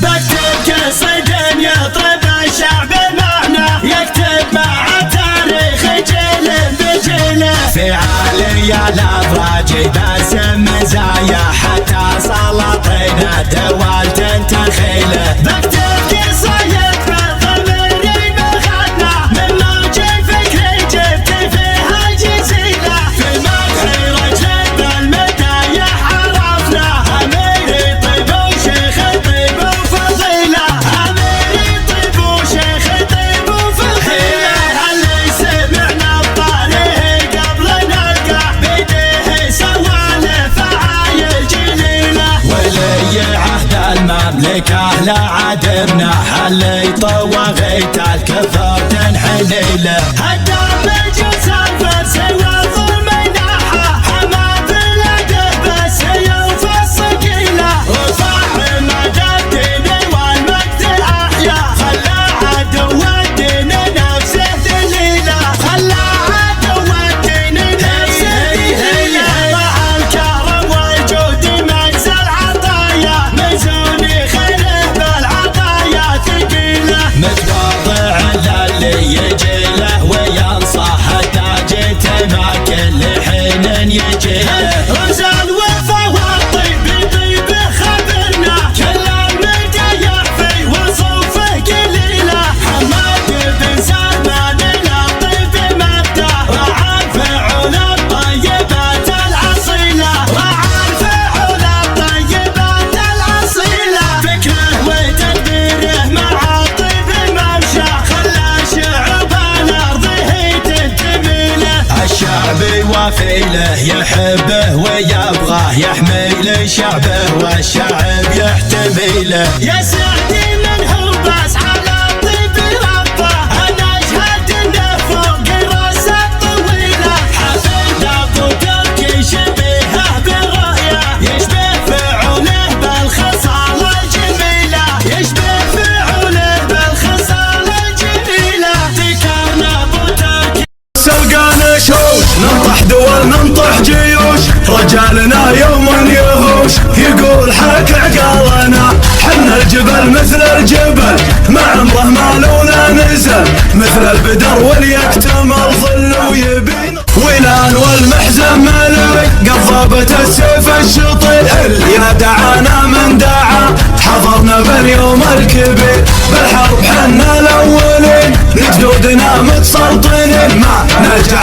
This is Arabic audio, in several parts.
بكتب قصيد يطرب الشعب معنا، يكتب مع تاريخ جيل بجيله، في عالية الأفراج باسم مزايا حتى سلاطين الدول تنتخيله. بكتب قصايد بالضمير بغنى من موج فكري جبت فيها الجزيلة، في مدح رجل بالمدايح عرفنا أمير طيب وشيخ طيب وفضيلة، أمير طيب وشيخ طيب وفضيلة، اللي سمعنا بطاره قبل نلقاه بيديه سوالف عايل جليلة، ولي عهد المملكة لا عدمنا اللي طوغيت الكفر تنحني له، هدام مجلس الفرس والظلم ناحه، حما بلاده بالسيوف الصقيلة، وفاح مدى الدين والمجد أحيا، خلى عدو الدين نفسه ذليلة، خلى عدو الدين نفسه ذليلة، مع الكرم والجود منزل عطايا، مزوني خيره بالعطايا ثقيلة، متواضع للي يجي له وينصح حتى جيت مع كل حين يجي له، رمز الوفا والطيب طيب خبرنا، كل المدايح في وصوفه قليلة، حماد بن سلمان الطيب مبدأ، رعى الفعول الطيبات الأصيلة، رعى الفعول الطيبات الأصيلة، فكره وتدبيره مع الطيب ممشى، خلى شعوب الأرض هي تنتمي له، الشعب وفي له يحبه ويبغاه، يحمي لشعبه والشعب يحتمي له، يا سعدي من هو بس على الطيب ربه، انا اشهد انه فوق راس الطويله، حفيد ابو تركي شبيهه برؤيه، يشبه فعوله بالخصال الجميله، يشبه فعوله بالخصال الجميله، ذكرنا ابو تركي سلقانا شوش ننطح دول ننطح جيوش، رجالنا يوم يهوش يقول حك عقالنا، حنا الجبل مثل الجبل ما عمره ما لونا نزل، مثل البدر واليكتم الظل ويبين ويلان والمحزن ملك، قضبت السيف الشطير اللي دعانا من دعا، حضرنا باليوم الكبير بالحرب حنا الاولين، لجدودنا متسلطنين ما نرجع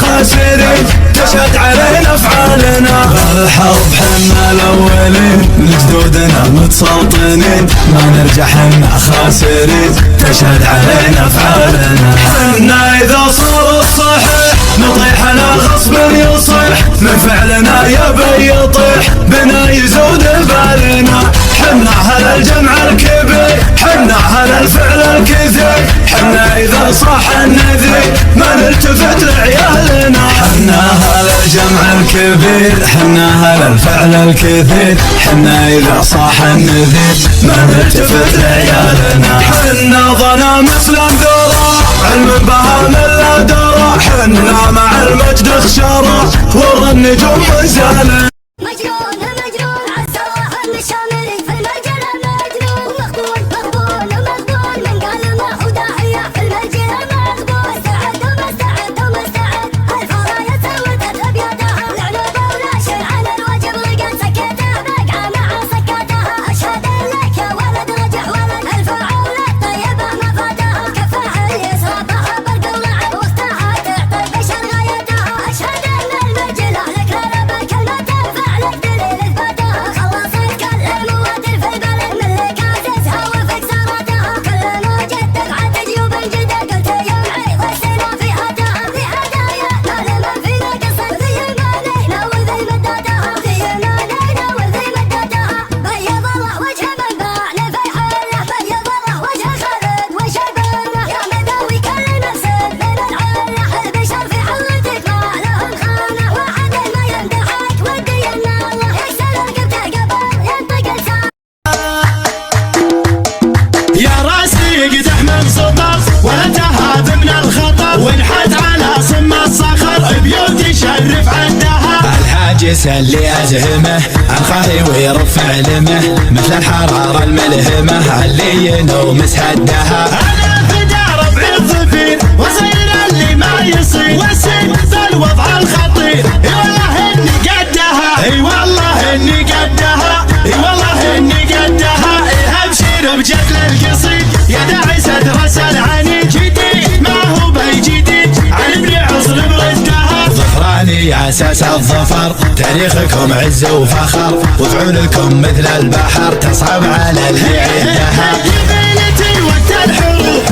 خاسرين، تشهد علينا افعالنا، بالحرب حنا الاولين لجدودنا متسلطنين ما نرجع خاسرين، تشهد علينا افعالنا، حنا اذا صار الصحيح نطيح على غصب يصيح، من فعلنا يبي يطيح بنا يزود بالنا، حنا على الجمع الكبير حنا على الفعل الكثير، حنا اذا صح النذير ما نلتفت لعيالنا، حنا على الجمع الكبير حنا على الفعل الكثير، حنا اذا صح النذير ما نلتفت لعيالنا، حنا ظنا مثل ذرى علم بها من لا درى، حنا مع المجد خشرى ورا النجوم منزلنا، مجنون مجنون عالسواح الشامل في المجال مجنون، ومقبول مقبول ومقبول من قال ما هو داعية في المجال مقبول، مستعد ومستعد ومستعد الفرايا سوتت بيدها، العنوبة ولا شيء على الوجه لقى سكتها، بقعة مع سكتها، أشهد لك يا ولد رجع ولد الفعول الطيبة مفادها، كفاح يصابها بالقلع وقتها تعطي بشر غايتها، أشهد ان المجل لك رب الكلمة العاجز اللي أزهمه الخاهي ويرفع علمه مثل الحرارة الملهمة اللي ينومس هدها. أنا فدا ربع الظفير وصير اللي ما يصير وسن ذا الوضع الخطير. اي والله اني قدها، اي والله اني قدها، اي والله اني قدها. ابشر بجدل القصيد يا داعي سدرس العنيد جديد ما هو بي جديد عن ابن عصر بردها. ظفراني يا اساس الظفر تاريخكم عز وفخر وفعولكم مثل البحر تصعب على اللي عندها. يبيلتي وقت الحروب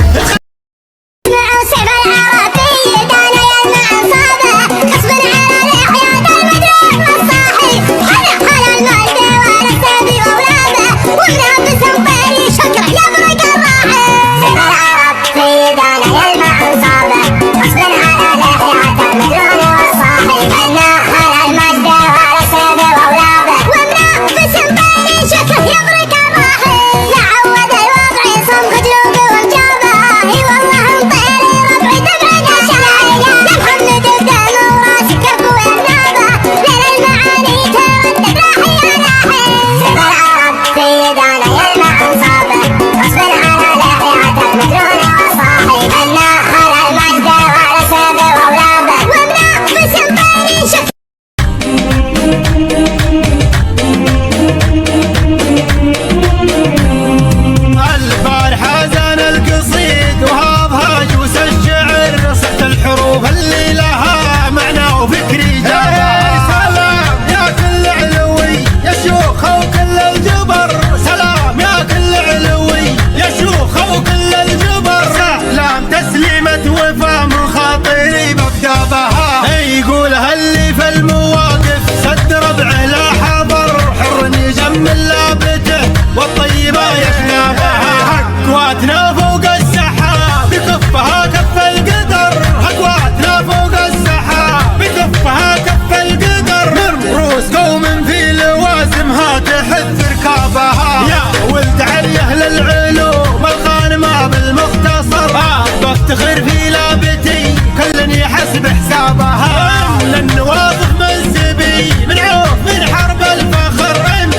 تغير في لابتي كلن يحسب حسابها. لن واصف منسبي من عوف من حرب الفخر،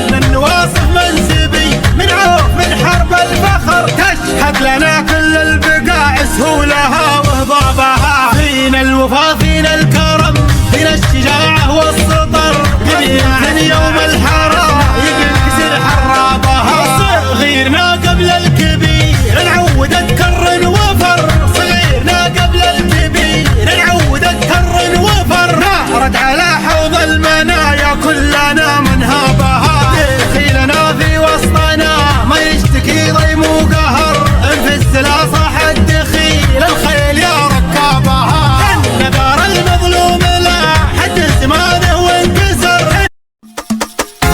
لن واصف منسبي من عوف من حرب الفخر. تشهد لنا كل البقاع سهولها وهضابها. فينا الوفا فينا الكرم فينا الشجاعة والسطر. من يوم الحرام ينكسر حرابها. صغيرنا قبل الكبير نعود تكرن وفر. قبل الكبير نعود الكر وفر. نارد على حوض المنايا كلنا منهابها. دخيلنا في وسطنا ما يشتكي ضيم وقهر. انفز لا صح الدخيل الخيل يا ركابها. النذار المظلوم لا حد زمانه وانكسر.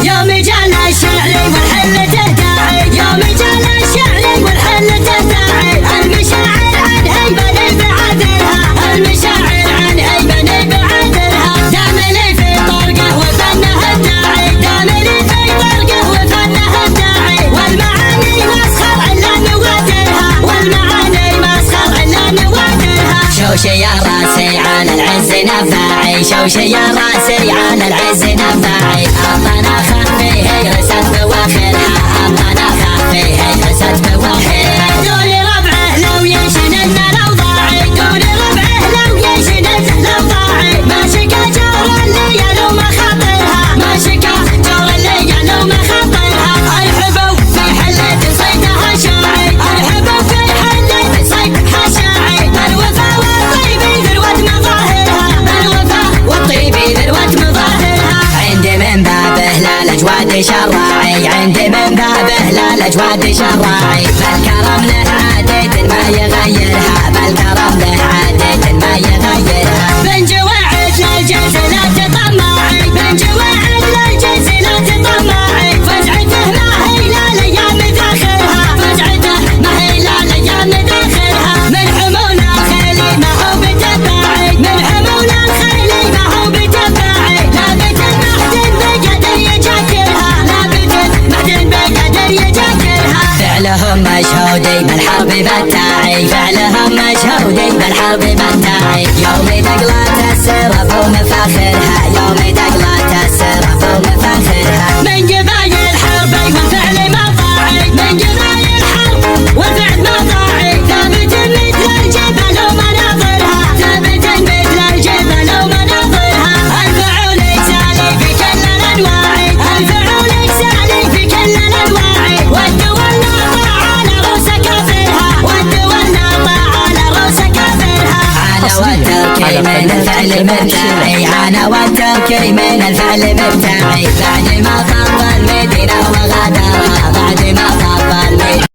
يا مجال الشعري والحل تداعي، يا مجال الشعري والحل تداعي. المشاعر عن هيبة بعدلها، المشاعر عن هيبة بعدلها. دامني في طرقه وفنه الداعي، دامني في طرقه وفنه الداعي. والمعاني مسخر الا نوادرها، والمعاني مسخر الا نوادرها. شوشي يا راسي على العز نفاعي، شوشي يا راسي على العز نفاعي. اعطانا خفي هي رست بواخرها، اعطانا خفي هي رست بواخرها. دوني ربعه لو يشنن الاوضاعي، دوني ربعه لو يشنن الاوضاعي. ما شكا جار اللي يلوم خاطرها، ما شكا جار اللي يلوم خاطرها. ارحبوا في حلة صيدها شاعي، ارحبوا في حلة صيدها شاعي. الوفا والطيب ذروة مظاهرها، الوفا والطيب ذروة مظاهرها. عندي من بابه لا الاجواد شراعي، عندي من بابه لا الاجواد شراعي. فالكرم له عادة ما يغيرها، بالكرم له عادة ما يغيرها. بنجوعد للجنس لا تطمعي، بنجوعد للجنس لا تطمعي. فزعته ما هي لا الايام ذاخرها، فزعته ما هي لا الايام ذاخرها. من حمولنا الخيلي ما هو بتباعي، من حمولنا الخيلي ما هو بتباعي. لابد المحزن بقدر يجاكرها، لابد المحزن بقدر يجاكرها. فعلهم مشهودي بالحرب بالتاعي، فعلهم مشهودي بالحرب بالتاعي. يوم دقلات السرف ومفاخرها، يوم دقلات السرف ومفاخرها. من جبايل حربي والفعل مطاعي، من جبايل حرب والفعل مطاعي. ثابت مثل الجبل ومناظرها، ثابت مثل الجبل ومناظرها. الفعول سالي في كل الانواع، الفعول سالي في كل الانواع. والدول ناطع على رؤوس كافرها، والدول ناطع على رؤوس كافرها. انا والتوكي من الفعل مبتاعي، انا والتوكي من الفعل مبتاعي. بعد ما طب المدينه وغادرها، بعد ما طب المدينه.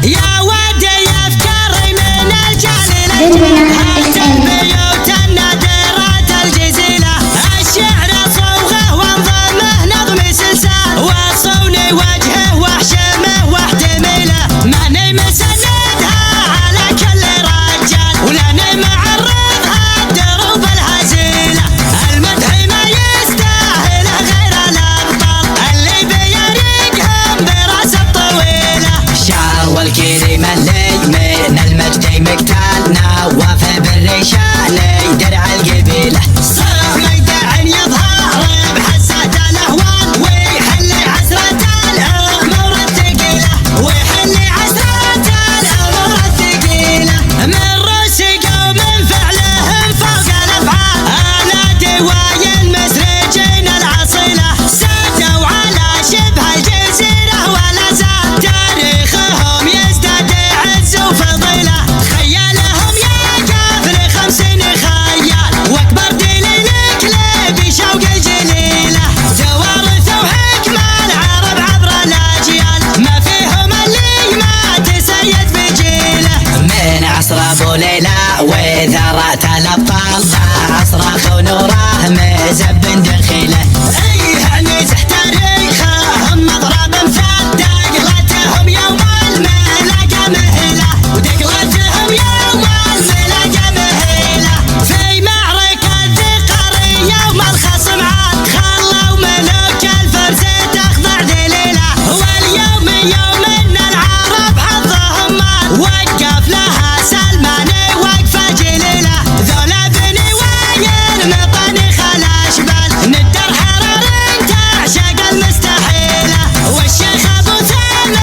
يا ودي افكاري من الجليله، حتى البيوت النادرات الجزيله. الشعر صوغه وانظمه نظم سلسال، وصوني وجهه واحشمه واحتميله. ماني مسندها على كل رجال، ولاني معرضها الدروب الهزيله. المدح ما يستاهله غير الابطال، اللي بيريقهم براس الطويله. الشعر والكريم اللي من المجد مقتال، نواف بالرشالي درع القبيله. صرف مقدع يظهر بحسة الاهوال، ويحل عسرة الامور الثقيله، ويحل عسرة الامور الثقيله. من رسق ومن فعلهم فوق الافعال، على دواي المسرجين العصيله. سادوا على شبه الجزيره ولا زال تاريخهم يزداد عز وفضيله. خيالهم يا كافر 50 خيال، واكبر دليل كليب شوق الجليله. توارثوا حكم العرب عبر الاجيال، ما فيهم اللي ما تسيد بجيله. من عصر ابو ليلى وذرات الابطال، اصرخ ونوره مزب دخيله. ايه نزح تاريخهم مضرب مثال، دقلتهم يوم الملقى مهله، ودقلتهم يوم الملقى مهله. في معركة ذقر يوم الخصم عاد، خلوا ملوك الفرس تخضع ذليله. واليوم يوم ان العالم